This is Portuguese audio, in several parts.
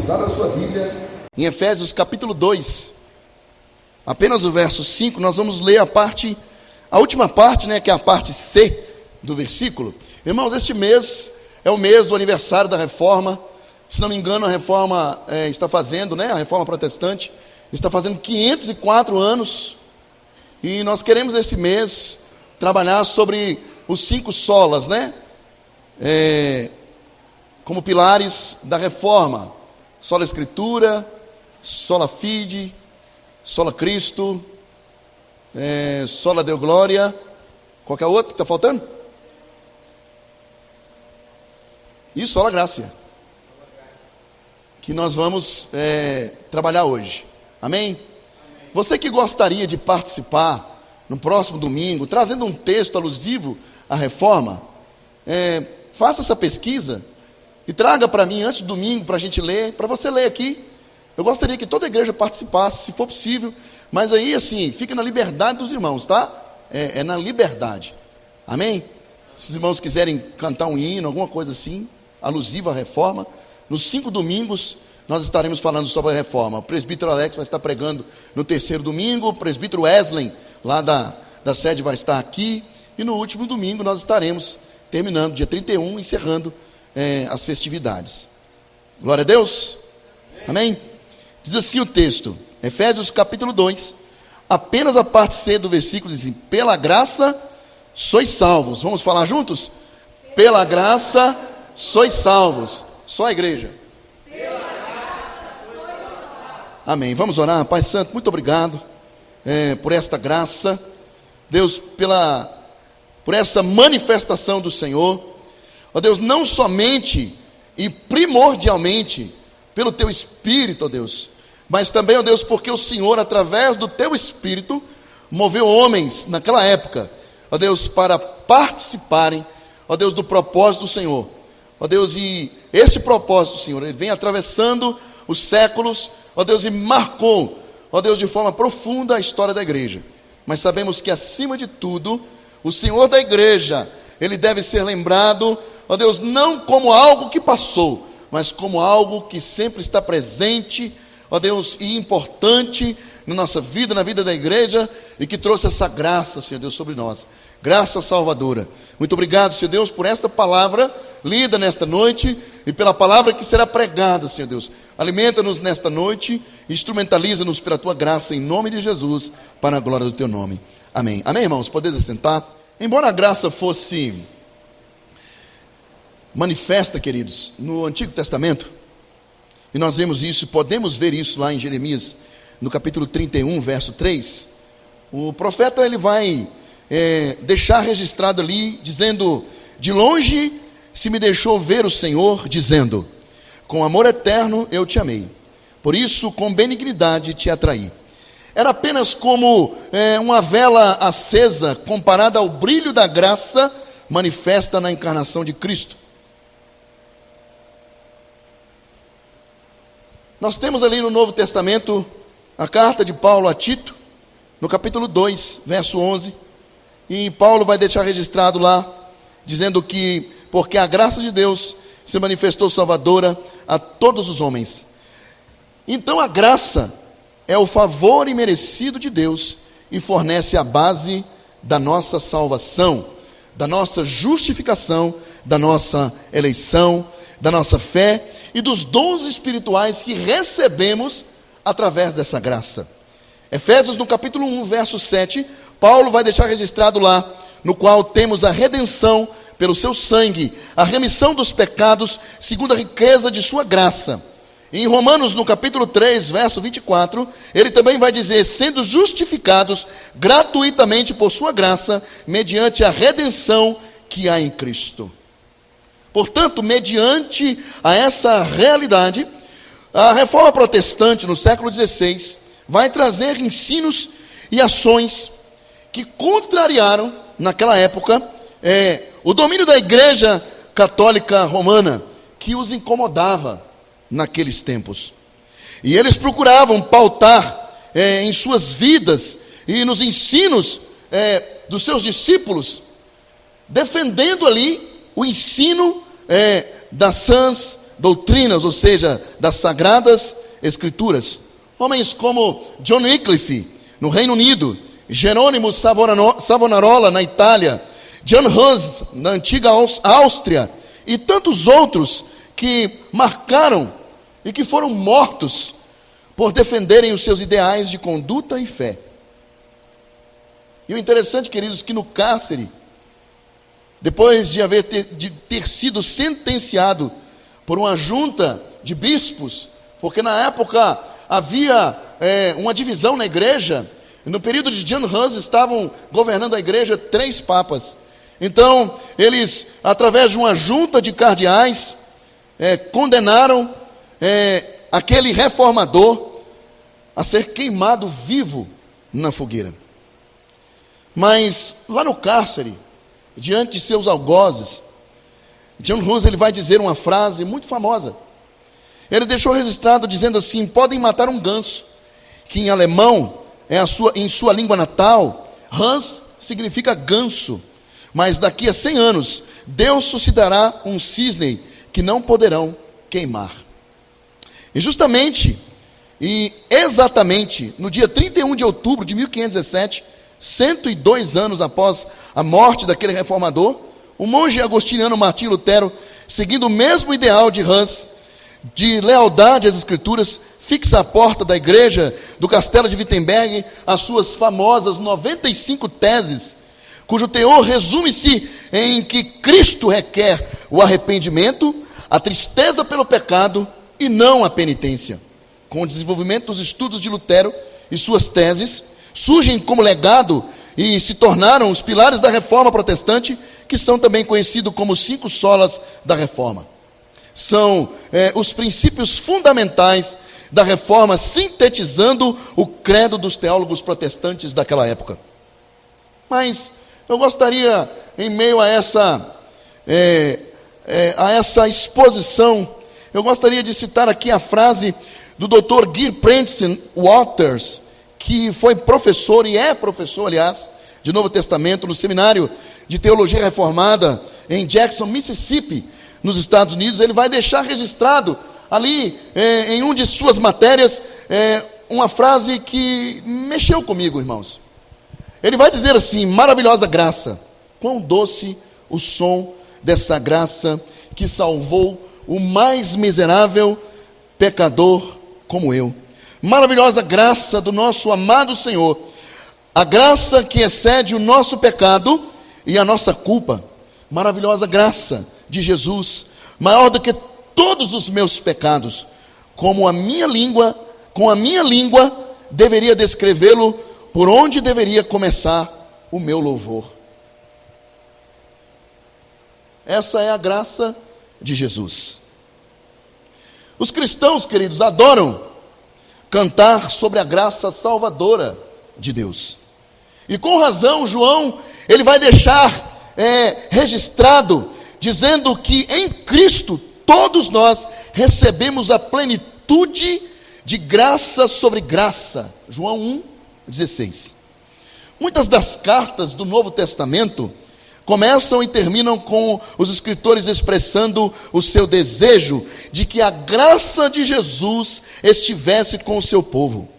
Deus. Abra sua Bíblia em Efésios capítulo 2, apenas o verso 5, nós vamos ler a última parte, que é a parte C do versículo. Irmãos, este mês é o mês do aniversário da Reforma. Se não me engano, a Reforma está fazendo, a Reforma Protestante está fazendo 504 anos. E nós queremos esse mês trabalhar sobre os 5 solas, como pilares da Reforma: sola Escritura, sola Fide, sola Cristo, sola Deo Glória. Qualquer outro que está faltando? E sola Graça, que nós vamos trabalhar hoje. Amém? Você que gostaria de participar no próximo domingo, trazendo um texto alusivo à Reforma, faça essa pesquisa e traga para mim antes do domingo para a gente ler, para você ler aqui. Eu gostaria que toda a igreja participasse, se for possível, mas aí assim, fica na liberdade dos irmãos, tá? É na liberdade. Amém? Se os irmãos quiserem cantar um hino, alguma coisa assim, alusiva à Reforma, nos 5 domingos nós estaremos falando sobre a Reforma. O presbítero Alex vai estar pregando no 3º domingo, o presbítero Wesley, lá da sede, vai estar aqui, e no último domingo nós estaremos terminando, dia 31, encerrando as festividades. Glória a Deus. Amém? Diz assim o texto, Efésios capítulo 2, apenas a parte C do versículo diz assim: pela graça sois salvos. Vamos falar juntos? Pela graça sois salvos. Só a igreja. Pela graça sois salvos. Amém. Vamos orar. Pai Santo, muito obrigado por esta graça, Deus, por essa manifestação do Senhor. Ó Deus, não somente e primordialmente pelo Teu Espírito, ó Deus, mas também, ó Deus, porque o Senhor, através do Teu Espírito, moveu homens naquela época, ó Deus, para participarem, ó Deus, do propósito do Senhor. Ó Deus, e esse propósito, Senhor, ele vem atravessando os séculos, ó Deus, e marcou, ó Deus, de forma profunda a história da igreja. Mas sabemos que, acima de tudo, o Senhor da igreja, ele deve ser lembrado, ó Deus, não como algo que passou, mas como algo que sempre está presente, ó Deus, e importante na nossa vida, na vida da igreja, e que trouxe essa graça, Senhor Deus, sobre nós. Graça salvadora. Muito obrigado, Senhor Deus, por esta palavra lida nesta noite e pela palavra que será pregada, Senhor Deus. Alimenta-nos nesta noite, instrumentaliza-nos pela Tua graça, em nome de Jesus, para a glória do Teu nome. Amém. Amém, irmãos? Podeis assentar. Embora a graça fosse manifesta, queridos, no Antigo Testamento, e nós vemos isso, podemos ver isso lá em Jeremias, no capítulo 31, verso 3, o profeta ele vai deixar registrado ali, dizendo: de longe se me deixou ver o Senhor, dizendo: com amor eterno eu te amei, por isso com benignidade te atraí. Era apenas como uma vela acesa comparada ao brilho da graça manifesta na encarnação de Cristo. Nós temos ali no Novo Testamento a carta de Paulo a Tito, no capítulo 2, verso 11, e Paulo vai deixar registrado lá, dizendo que porque a graça de Deus se manifestou salvadora a todos os homens. Então a graça é o favor imerecido de Deus e fornece a base da nossa salvação, da nossa justificação, da nossa eleição, da nossa fé e dos dons espirituais que recebemos através dessa graça. Efésios no capítulo 1, verso 7, Paulo vai deixar registrado lá, no qual temos a redenção pelo seu sangue, a remissão dos pecados, segundo a riqueza de sua graça. E em Romanos, no capítulo 3, verso 24, ele também vai dizer: sendo justificados gratuitamente por sua graça, mediante a redenção que há em Cristo. Portanto, mediante a essa realidade, a Reforma Protestante, no século XVI, vai trazer ensinos e ações que contrariaram, naquela época, o domínio da Igreja Católica Romana, que os incomodava naqueles tempos. E eles procuravam pautar em suas vidas e nos ensinos dos seus discípulos, defendendo ali o ensino das sãs doutrinas, ou seja, das Sagradas Escrituras. Homens como John Wycliffe, no Reino Unido, Jerônimo Savonarola, na Itália, Jan Hus, na antiga Áustria, e tantos outros que marcaram e que foram mortos por defenderem os seus ideais de conduta e fé. E o interessante, queridos, que no cárcere, depois de ter sido sentenciado por uma junta de bispos, porque na época havia uma divisão na igreja, no período de Jan Hus estavam governando a igreja 3 papas. Então, eles, através de uma junta de cardeais, condenaram aquele reformador a ser queimado vivo na fogueira. Mas, lá no cárcere, diante de seus algozes, John Hus ele vai dizer uma frase muito famosa. Ele deixou registrado dizendo assim: podem matar um ganso, que em alemão, em sua língua natal, Hans significa ganso, mas daqui a 100 anos, Deus suscitará um cisne que não poderão queimar. E justamente, e exatamente, no dia 31 de outubro de 1517, 102 anos após a morte daquele reformador, o monge agostiniano Martim Lutero, seguindo o mesmo ideal de Hus, de lealdade às Escrituras, fixa à porta da igreja do castelo de Wittenberg as suas famosas 95 teses, cujo teor resume-se em que Cristo requer o arrependimento, a tristeza pelo pecado e não a penitência. Com o desenvolvimento dos estudos de Lutero e suas teses, surgem como legado e se tornaram os pilares da Reforma Protestante, que são também conhecidos como 5 solas da Reforma. São os princípios fundamentais da Reforma, sintetizando o credo dos teólogos protestantes daquela época. Mas eu gostaria, em meio a essa exposição, eu gostaria de citar aqui a frase do Dr. Geer Prentice Waters, que foi professor, e é professor, aliás, de Novo Testamento, no Seminário de Teologia Reformada, em Jackson, Mississippi, nos Estados Unidos. Ele vai deixar registrado ali, em uma de suas matérias, uma frase que mexeu comigo, irmãos. Ele vai dizer assim: maravilhosa graça, quão doce o som dessa graça que salvou o mais miserável pecador como eu. Maravilhosa graça do nosso amado Senhor, a graça que excede o nosso pecado e a nossa culpa. Maravilhosa graça de Jesus, maior do que todos os meus pecados, com a minha língua deveria descrevê-lo, por onde deveria começar o meu louvor. Essa é a graça de Jesus. Os cristãos, queridos, adoram cantar sobre a graça salvadora de Deus. E com razão, João, ele vai deixar registrado, dizendo que em Cristo todos nós recebemos a plenitude de graça sobre graça. João 1,16. Muitas das cartas do Novo Testamento começam e terminam com os escritores expressando o seu desejo de que a graça de Jesus estivesse com o seu povo.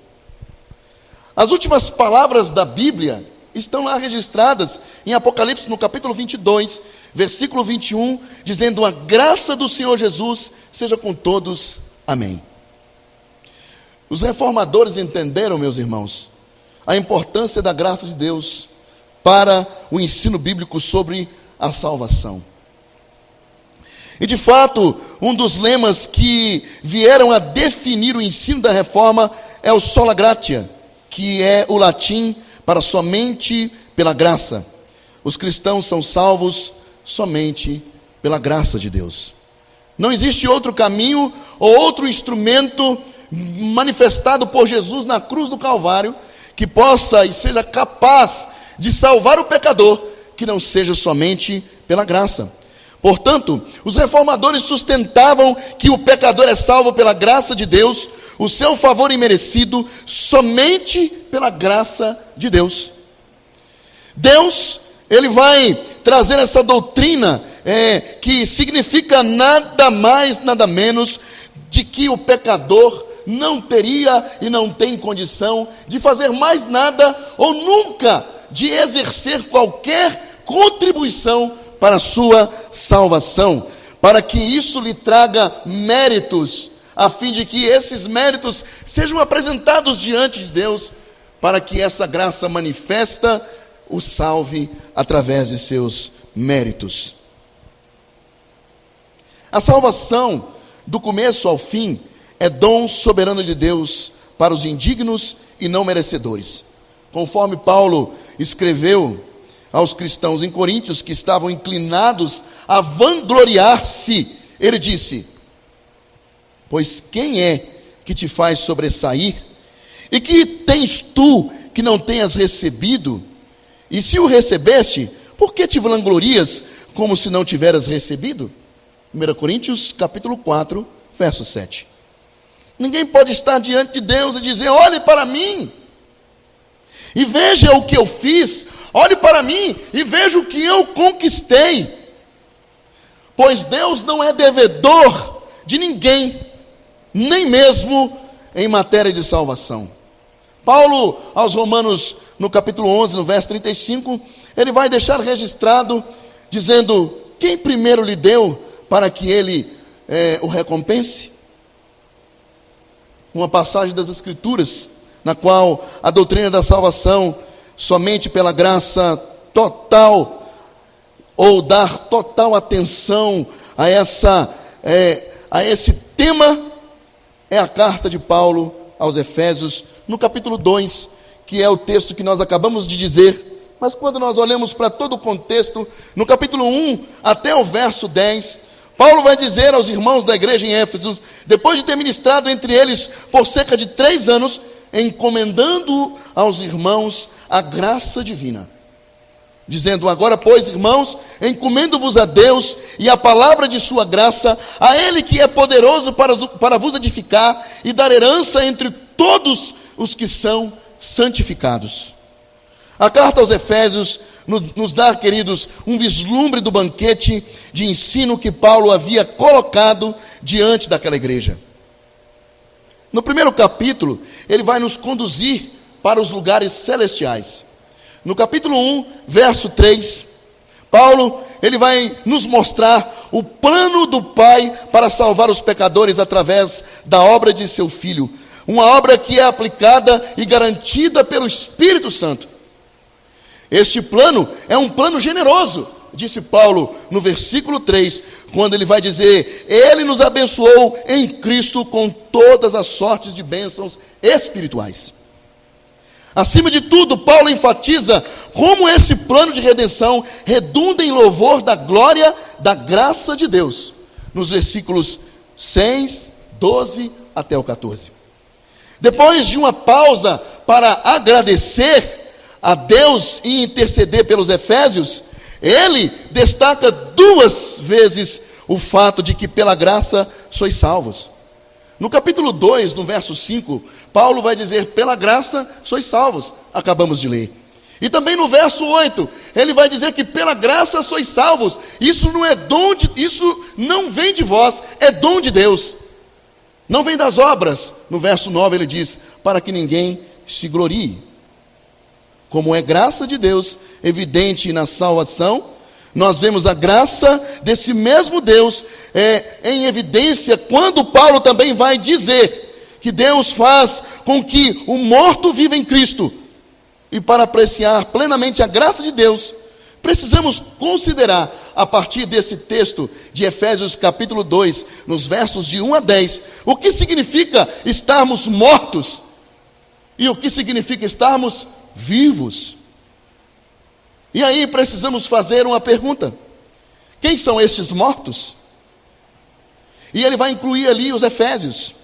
As últimas palavras da Bíblia estão lá registradas em Apocalipse, no capítulo 22, versículo 21, dizendo: a graça do Senhor Jesus seja com todos. Amém. Os reformadores entenderam, meus irmãos, a importância da graça de Deus para o ensino bíblico sobre a salvação. E de fato, um dos lemas que vieram a definir o ensino da reforma é o sola gratia, que é o latim para somente pela graça. Os cristãos são salvos somente pela graça de Deus. Não existe outro caminho ou outro instrumento manifestado por Jesus na cruz do Calvário que possa e seja capaz de salvar o pecador, que não seja somente pela graça. Portanto, os reformadores sustentavam que o pecador é salvo pela graça de Deus, o seu favor imerecido, somente pela graça de Deus. Deus, ele vai trazer essa doutrina que significa nada mais, nada menos de que o pecador não teria e não tem condição de fazer mais nada ou nunca de exercer qualquer contribuição para a sua salvação, para que isso lhe traga méritos, a fim de que esses méritos sejam apresentados diante de Deus, para que essa graça manifesta o salve através de seus méritos. A salvação, do começo ao fim, é dom soberano de Deus para os indignos e não merecedores. Conforme Paulo escreveu aos cristãos em Coríntios, que estavam inclinados a vangloriar-se, ele disse: pois quem é que te faz sobressair? E que tens tu que não tenhas recebido? E se o recebeste, por que te vanglorias como se não tiveras recebido? 1 Coríntios capítulo 4, verso 7. Ninguém pode estar diante de Deus e dizer: olhe para mim e veja o que eu fiz, olhe para mim e veja o que eu conquistei. Pois Deus não é devedor de ninguém, nem mesmo em matéria de salvação. Paulo, aos Romanos, no capítulo 11, no verso 35, ele vai deixar registrado, dizendo: quem primeiro lhe deu para que ele o recompense? Uma passagem das Escrituras, na qual a doutrina da salvação, somente pela graça total, ou dar total atenção a esse tema, é a carta de Paulo aos Efésios, no capítulo 2, que é o texto que nós acabamos de dizer. Mas quando nós olhamos para todo o contexto, no capítulo 1 até o verso 10, Paulo vai dizer aos irmãos da igreja em Éfeso, depois de ter ministrado entre eles por cerca de 3 anos, encomendando aos irmãos a graça divina, dizendo: agora, pois, irmãos, encomendo-vos a Deus e a palavra de sua graça, a Ele que é poderoso para vos edificar e dar herança entre todos os que são santificados. A carta aos Efésios nos dá, queridos, um vislumbre do banquete de ensino que Paulo havia colocado diante daquela igreja. No primeiro capítulo, ele vai nos conduzir para os lugares celestiais. No capítulo 1, verso 3, Paulo, ele vai nos mostrar o plano do Pai para salvar os pecadores através da obra de seu Filho. Uma obra que é aplicada e garantida pelo Espírito Santo. Este plano é um plano generoso, disse Paulo no versículo 3, quando ele vai dizer: Ele nos abençoou em Cristo com todas as sortes de bênçãos espirituais. Acima de tudo, Paulo enfatiza como esse plano de redenção redunda em louvor da glória da graça de Deus, nos versículos 6, 12 até o 14. Depois de uma pausa para agradecer a Deus e interceder pelos efésios, ele destaca 2 vezes o fato de que pela graça sois salvos. No capítulo 2, no verso 5, Paulo vai dizer: pela graça sois salvos, acabamos de ler. E também no verso 8, ele vai dizer que pela graça sois salvos. Isso não vem de vós, é dom de Deus. Não vem das obras. No verso 9 ele diz: para que ninguém se glorie. Como é graça de Deus evidente na salvação, nós vemos a graça desse mesmo Deus em evidência quando Paulo também vai dizer que Deus faz com que o morto viva em Cristo. E para apreciar plenamente a graça de Deus, precisamos considerar, a partir desse texto de Efésios capítulo 2, nos versos de 1 a 10, o que significa estarmos mortos e o que significa estarmos vivos. E aí precisamos fazer uma pergunta: quem são estes mortos? E ele vai incluir ali os efésios.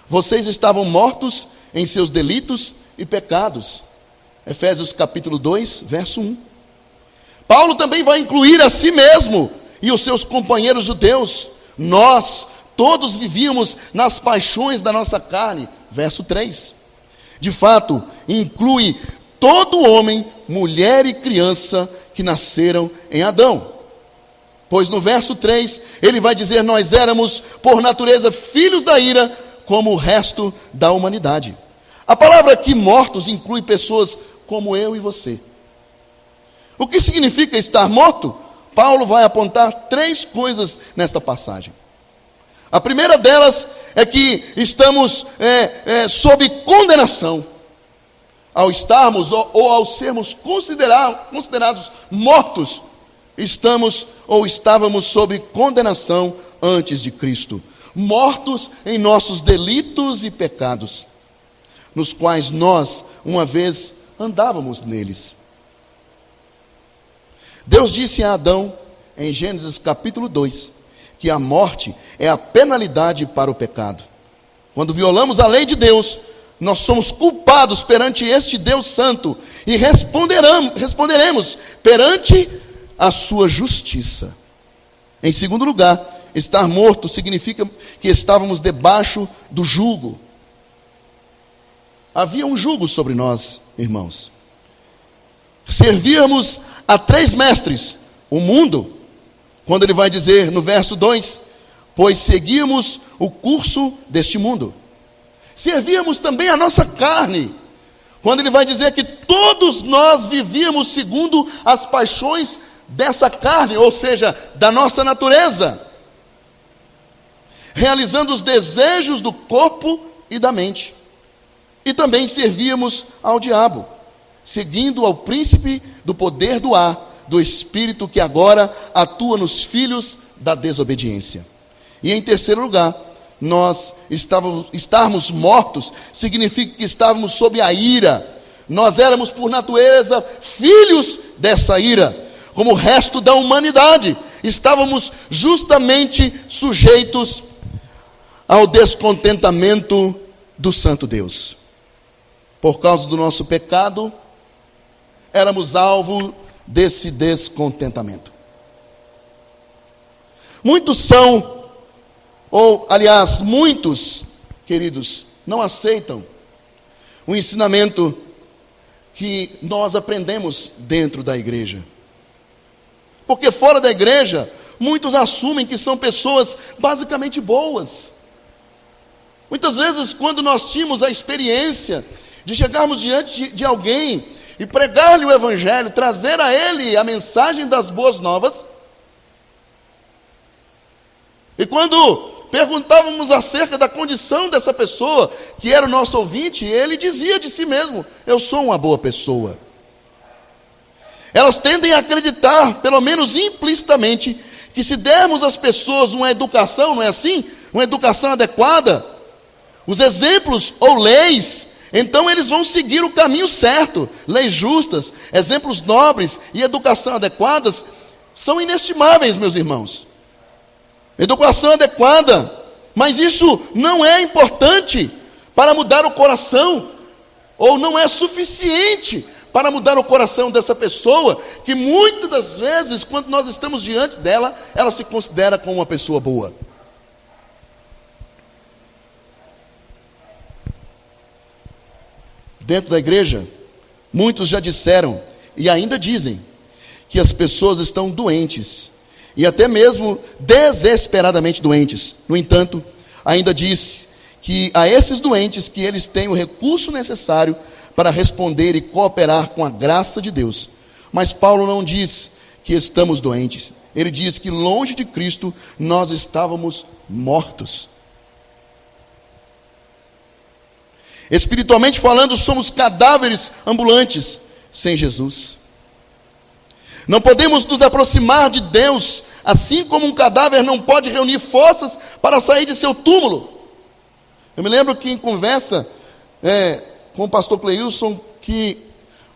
Vocês estavam mortos em seus delitos e pecados. Efésios capítulo 2, verso 1. Paulo também vai incluir a si mesmo e os seus companheiros judeus. Nós todos vivíamos nas paixões da nossa carne. Verso 3. De fato, inclui todo homem, mulher e criança que nasceram em Adão. Pois no verso 3, ele vai dizer: nós éramos por natureza filhos da ira, como o resto da humanidade. A palavra aqui mortos inclui pessoas como eu e você. O que significa estar morto? Paulo vai apontar 3 coisas nesta passagem. A primeira delas é que estamos sob condenação. Ao estarmos ou ao sermos considerados mortos, estamos ou estávamos sob condenação antes de Cristo. Mortos em nossos delitos e pecados, nos quais nós, uma vez, andávamos neles. Deus disse a Adão, em Gênesis capítulo 2, que a morte é a penalidade para o pecado. Quando violamos a lei de Deus, nós somos culpados perante este Deus santo e responderemos perante a sua justiça. Em segundo lugar, estar morto significa que estávamos debaixo do jugo. Havia um jugo sobre nós, irmãos. Servíamos a 3 mestres, o mundo, quando ele vai dizer no verso 2, pois seguíamos o curso deste mundo. Servíamos também a nossa carne, quando ele vai dizer que todos nós vivíamos segundo as paixões dessa carne, ou seja, da nossa natureza, realizando os desejos do corpo e da mente. E também servíamos ao diabo, seguindo ao príncipe do poder do ar, do espírito que agora atua nos filhos da desobediência. E em terceiro lugar, nós estarmos mortos, significa que estávamos sob a ira. Nós éramos por natureza filhos dessa ira, como o resto da humanidade. Estávamos justamente sujeitos ao descontentamento do santo Deus. Por causa do nosso pecado, éramos alvo desse descontentamento. Muitos, queridos, não aceitam o ensinamento que nós aprendemos dentro da igreja. Porque fora da igreja, muitos assumem que são pessoas basicamente boas. Muitas vezes, quando nós tínhamos a experiência de chegarmos diante de alguém e pregar-lhe o evangelho, trazer a ele a mensagem das boas novas, e quando perguntávamos acerca da condição dessa pessoa, que era o nosso ouvinte, ele dizia de si mesmo: eu sou uma boa pessoa. Elas tendem a acreditar, pelo menos implicitamente, que se dermos às pessoas uma educação, não é assim? Uma educação adequada, os exemplos ou leis, então eles vão seguir o caminho certo. Leis justas, exemplos nobres e educação adequadas são inestimáveis, meus irmãos. Educação adequada, mas isso não é importante para mudar o coração, ou não é suficiente para mudar o coração dessa pessoa, que muitas das vezes, quando nós estamos diante dela, ela se considera como uma pessoa boa. Dentro da igreja, muitos já disseram e ainda dizem que as pessoas estão doentes, e até mesmo desesperadamente doentes. No entanto, ainda diz que a esses doentes que eles têm o recurso necessário para responder e cooperar com a graça de Deus. Mas Paulo não diz que estamos doentes. Ele diz que longe de Cristo nós estávamos mortos. Espiritualmente falando, somos cadáveres ambulantes sem Jesus. Não podemos nos aproximar de Deus, assim como um cadáver não pode reunir forças para sair de seu túmulo. Eu me lembro que em conversa com o pastor Cleilson, que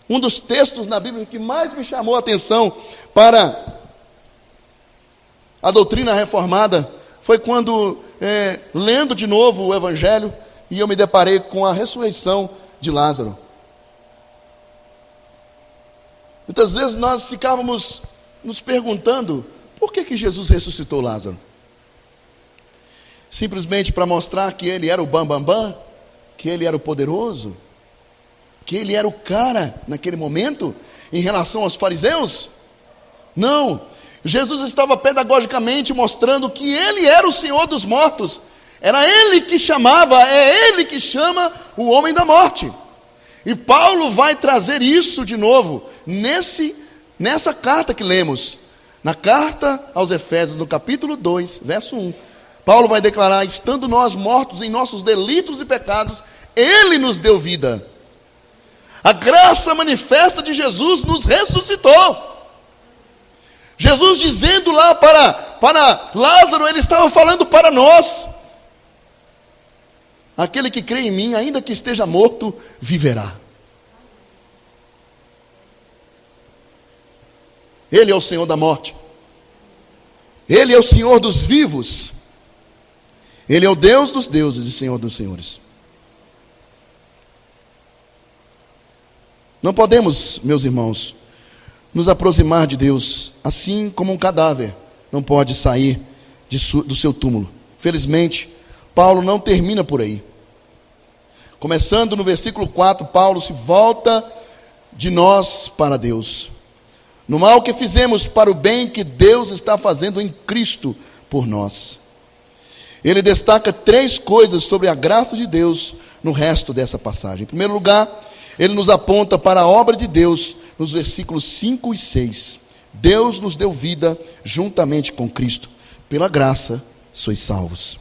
um dos textos na Bíblia que mais me chamou a atenção para a doutrina reformada foi quando, lendo de novo o Evangelho, e eu me deparei com a ressurreição de Lázaro. Muitas vezes nós ficávamos nos perguntando, por que Jesus ressuscitou Lázaro? Simplesmente para mostrar que ele era o bambambam, que ele era o poderoso, que ele era o cara naquele momento, em relação aos fariseus? Não, Jesus estava pedagogicamente mostrando que ele era o Senhor dos mortos. Era ele que chamava, é ele que chama o homem da morte. E Paulo vai trazer isso de novo nessa carta que lemos. Na carta aos Efésios, no capítulo 2, verso 1. Paulo vai declarar: estando nós mortos em nossos delitos e pecados, ele nos deu vida. A graça manifesta de Jesus nos ressuscitou. Jesus dizendo lá para Lázaro, ele estava falando para nós: aquele que crê em mim, ainda que esteja morto, viverá. Ele é o Senhor da morte. Ele é o Senhor dos vivos. Ele é o Deus dos deuses e Senhor dos senhores. Não podemos, meus irmãos, nos aproximar de Deus assim como um cadáver não pode sair do seu túmulo. Felizmente, Paulo não termina por aí. Começando no versículo 4, Paulo se volta de nós para Deus. No mal que fizemos, para o bem que Deus está fazendo em Cristo por nós. Ele destaca 3 coisas sobre a graça de Deus no resto dessa passagem. Em primeiro lugar, ele nos aponta para a obra de Deus nos versículos 5 e 6. Deus nos deu vida juntamente com Cristo. Pela graça sois salvos.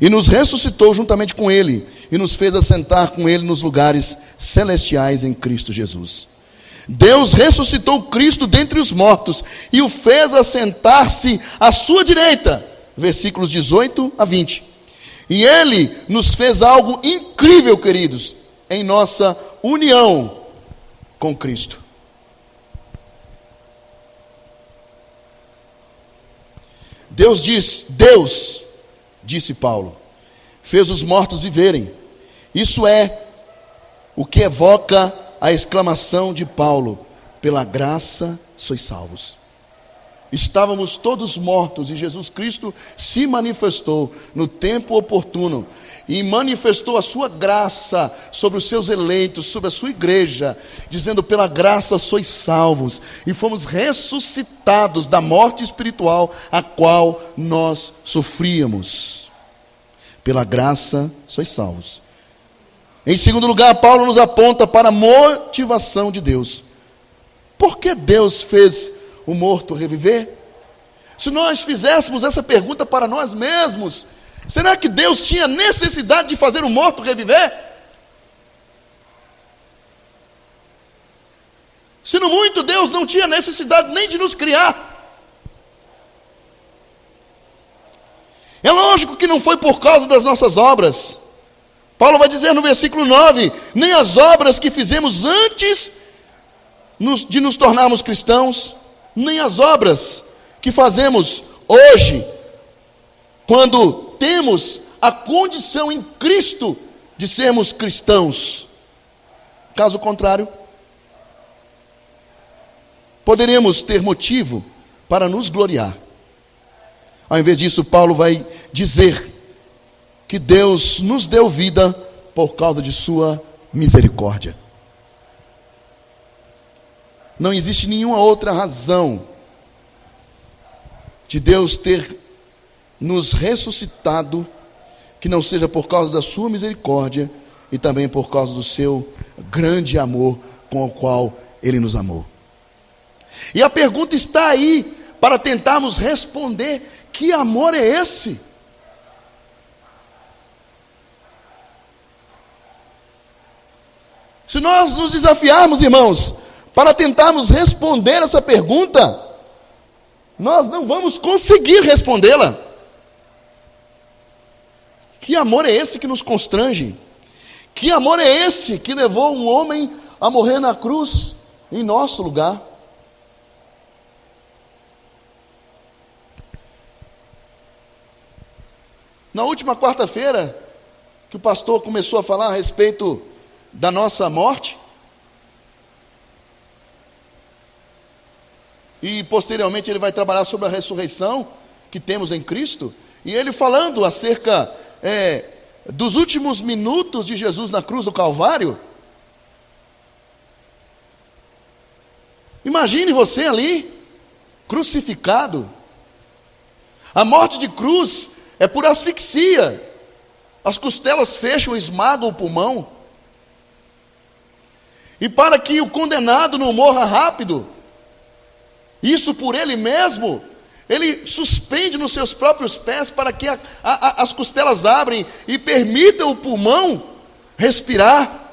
E nos ressuscitou juntamente com Ele, e nos fez assentar com Ele nos lugares celestiais em Cristo Jesus. Deus ressuscitou Cristo dentre os mortos, e o fez assentar-se à sua direita. Versículos 18 a 20. E Ele nos fez algo incrível, queridos, em nossa união com Cristo. Deus, disse Paulo, fez os mortos viverem. Isso é o que evoca a exclamação de Paulo: pela graça sois salvos. Estávamos todos mortos e Jesus Cristo se manifestou no tempo oportuno e manifestou a sua graça sobre os seus eleitos, sobre a sua igreja, dizendo: pela graça sois salvos, e fomos ressuscitados da morte espiritual a qual nós sofríamos. Pela graça sois salvos. Em segundo lugar, Paulo nos aponta para a motivação de Deus. Por que Deus fez o morto reviver? Se nós fizéssemos essa pergunta para nós mesmos, será que Deus tinha necessidade de fazer o morto reviver? Se no muito, Deus não tinha necessidade nem de nos criar. É lógico que não foi por causa das nossas obras. Paulo vai dizer no versículo 9: nem as obras que fizemos antes de nos tornarmos cristãos, nem as obras que fazemos hoje, quando temos a condição em Cristo de sermos cristãos. Caso contrário, poderíamos ter motivo para nos gloriar. Ao invés disso, Paulo vai dizer que Deus nos deu vida por causa de sua misericórdia. Não existe nenhuma outra razão de Deus ter nos ressuscitado que não seja por causa da sua misericórdia e também por causa do seu grande amor com o qual Ele nos amou. E a pergunta está aí para tentarmos responder: que amor é esse? Se nós nos desafiarmos, irmãos, para tentarmos responder essa pergunta, nós não vamos conseguir respondê-la. Que amor é esse que nos constrange? Que amor é esse que levou um homem a morrer na cruz em nosso lugar? Na última quarta-feira, que o pastor começou a falar a respeito da nossa morte, e posteriormente ele vai trabalhar sobre a ressurreição que temos em Cristo, e ele falando acerca dos últimos minutos de Jesus na cruz do Calvário. Imagine você ali, crucificado. A morte de cruz é por asfixia. As costelas fecham, esmagam o pulmão. E para que o condenado não morra rápido, isso por ele mesmo, ele suspende nos seus próprios pés para que as costelas abrem e permitam o pulmão respirar.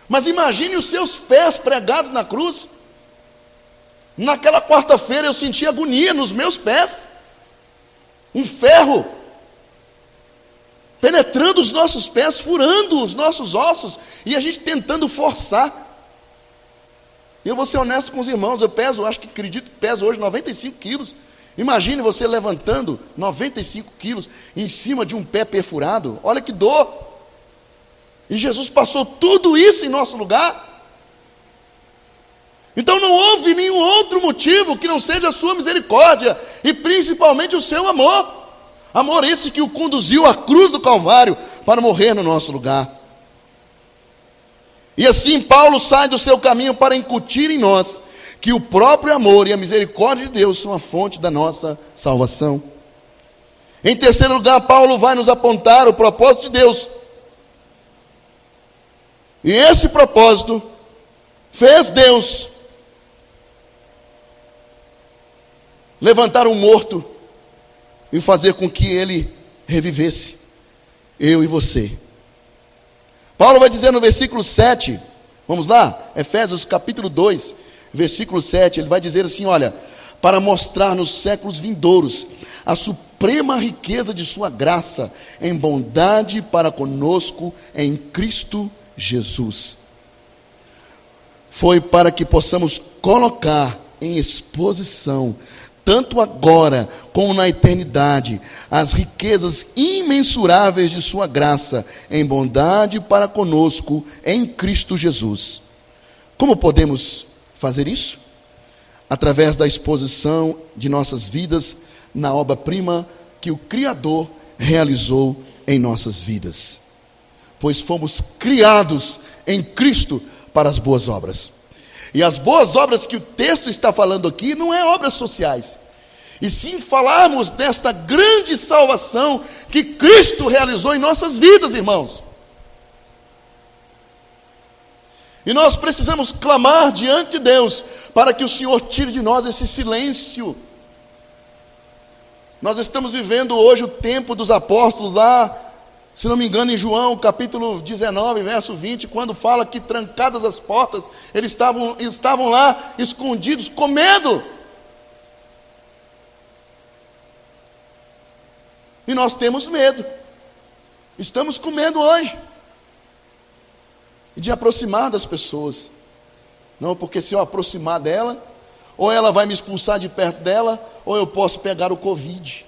Mas imagine os seus pés pregados na cruz. Naquela quarta-feira eu senti agonia nos meus pés. Um ferro penetrando os nossos pés, furando os nossos ossos, e a gente tentando forçar. E eu vou ser honesto com os irmãos, eu peso, acredito que peso hoje 95 quilos. Imagine você levantando 95 quilos em cima de um pé perfurado. Olha que dor. E Jesus passou tudo isso em nosso lugar. Então não houve nenhum outro motivo que não seja a sua misericórdia, e principalmente o seu amor. Amor esse que o conduziu à cruz do Calvário para morrer no nosso lugar. E assim Paulo sai do seu caminho para incutir em nós que o próprio amor e a misericórdia de Deus são a fonte da nossa salvação. Em terceiro lugar, Paulo vai nos apontar o propósito de Deus. E esse propósito fez Deus levantar um morto e fazer com que ele revivesse, eu e você. Paulo vai dizer no versículo 7, vamos lá, Efésios capítulo 2, versículo 7, ele vai dizer assim, olha, para mostrar nos séculos vindouros a suprema riqueza de sua graça, em bondade para conosco em Cristo Jesus. Foi para que possamos colocar em exposição, tanto agora como na eternidade, as riquezas imensuráveis de sua graça, em bondade para conosco em Cristo Jesus. Como podemos fazer isso? Através da exposição de nossas vidas na obra-prima que o Criador realizou em nossas vidas. Pois fomos criados em Cristo para as boas obras. E as boas obras que o texto está falando aqui não é obras sociais, e sim falarmos desta grande salvação que Cristo realizou em nossas vidas, irmãos. E nós precisamos clamar diante de Deus para que o Senhor tire de nós esse silêncio. Nós estamos vivendo hoje o tempo dos apóstolos lá, se não me engano, em João, capítulo 19, verso 20, quando fala que trancadas as portas, eles estavam lá escondidos com medo. E nós temos medo. Estamos com medo hoje de aproximar das pessoas. Não, porque se eu aproximar dela, ou ela vai me expulsar de perto dela, ou eu posso pegar o Covid.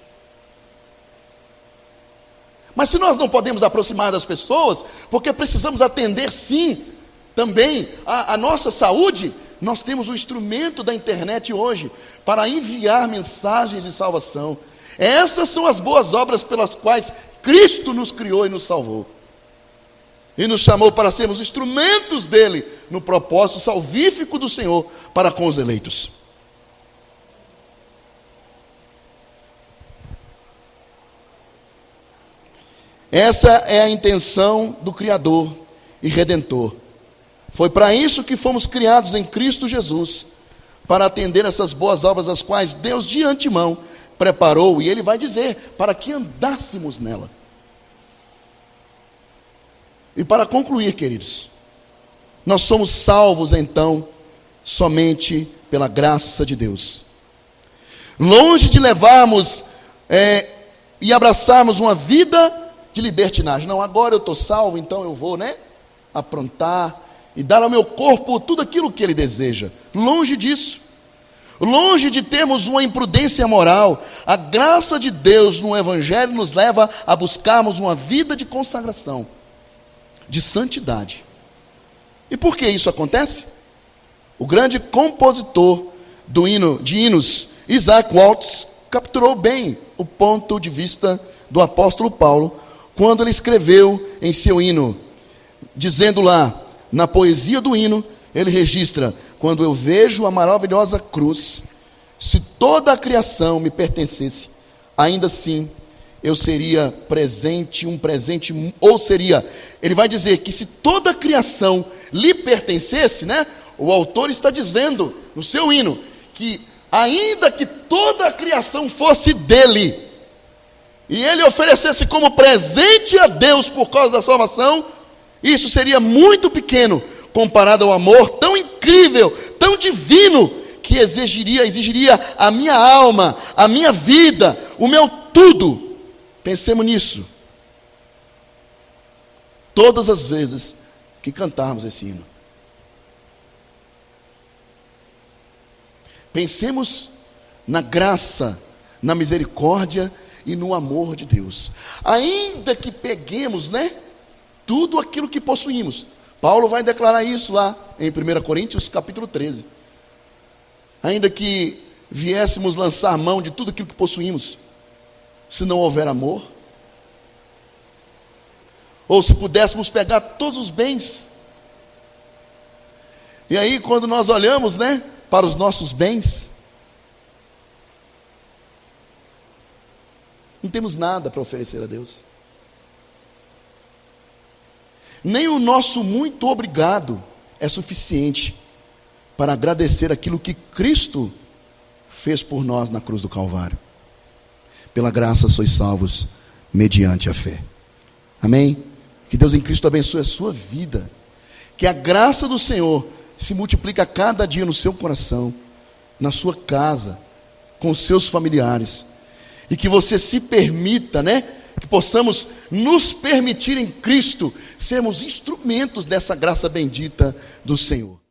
Mas se nós não podemos aproximar das pessoas, porque precisamos atender sim, também a nossa saúde, nós temos o instrumento da internet hoje, para enviar mensagens de salvação. Essas são as boas obras pelas quais Cristo nos criou e nos salvou. E nos chamou para sermos instrumentos dele, no propósito salvífico do Senhor, para com os eleitos. Essa é a intenção do Criador e Redentor. Foi para isso que fomos criados em Cristo Jesus, para atender essas boas obras, as quais Deus de antemão preparou, e Ele vai dizer, para que andássemos nela. E para concluir, queridos, nós somos salvos então, somente pela graça de Deus. Longe de levarmos e abraçarmos uma vida de libertinagem. Não, agora eu estou salvo, então eu vou, aprontar e dar ao meu corpo tudo aquilo que ele deseja. Longe disso. Longe de termos uma imprudência moral, a graça de Deus no Evangelho nos leva a buscarmos uma vida de consagração, de santidade. E por que isso acontece? O grande compositor de hinos, Isaac Waltz, capturou bem o ponto de vista do apóstolo Paulo, quando ele escreveu em seu hino, dizendo lá, na poesia do hino, ele registra: quando eu vejo a maravilhosa cruz, Se toda a criação me pertencesse, ainda assim eu seria presente, ou seria, ele vai dizer que se toda a criação lhe pertencesse, né? O autor está dizendo no seu hino que ainda que toda a criação fosse dele, e ele oferecesse como presente a Deus por causa da salvação, isso seria muito pequeno comparado ao amor tão incrível, tão divino, que exigiria a minha alma, a minha vida, o meu tudo. Pensemos nisso. Todas as vezes que cantarmos esse hino. Pensemos na graça, na misericórdia e no amor de Deus. Ainda que peguemos, tudo aquilo que possuímos. Paulo vai declarar isso lá em 1 Coríntios capítulo 13. Ainda que viéssemos lançar mão de tudo aquilo que possuímos, se não houver amor, ou se pudéssemos pegar todos os bens, e aí quando nós olhamos, para os nossos bens, não temos nada para oferecer a Deus, nem o nosso muito obrigado é suficiente para agradecer aquilo que Cristo fez por nós na cruz do Calvário. Pela graça sois salvos, mediante a fé. Amém? Que Deus em Cristo abençoe a sua vida. Que a graça do Senhor se multiplique a cada dia no seu coração, na sua casa, com os seus familiares. E que você se permita, que possamos nos permitir em Cristo sermos instrumentos dessa graça bendita do Senhor.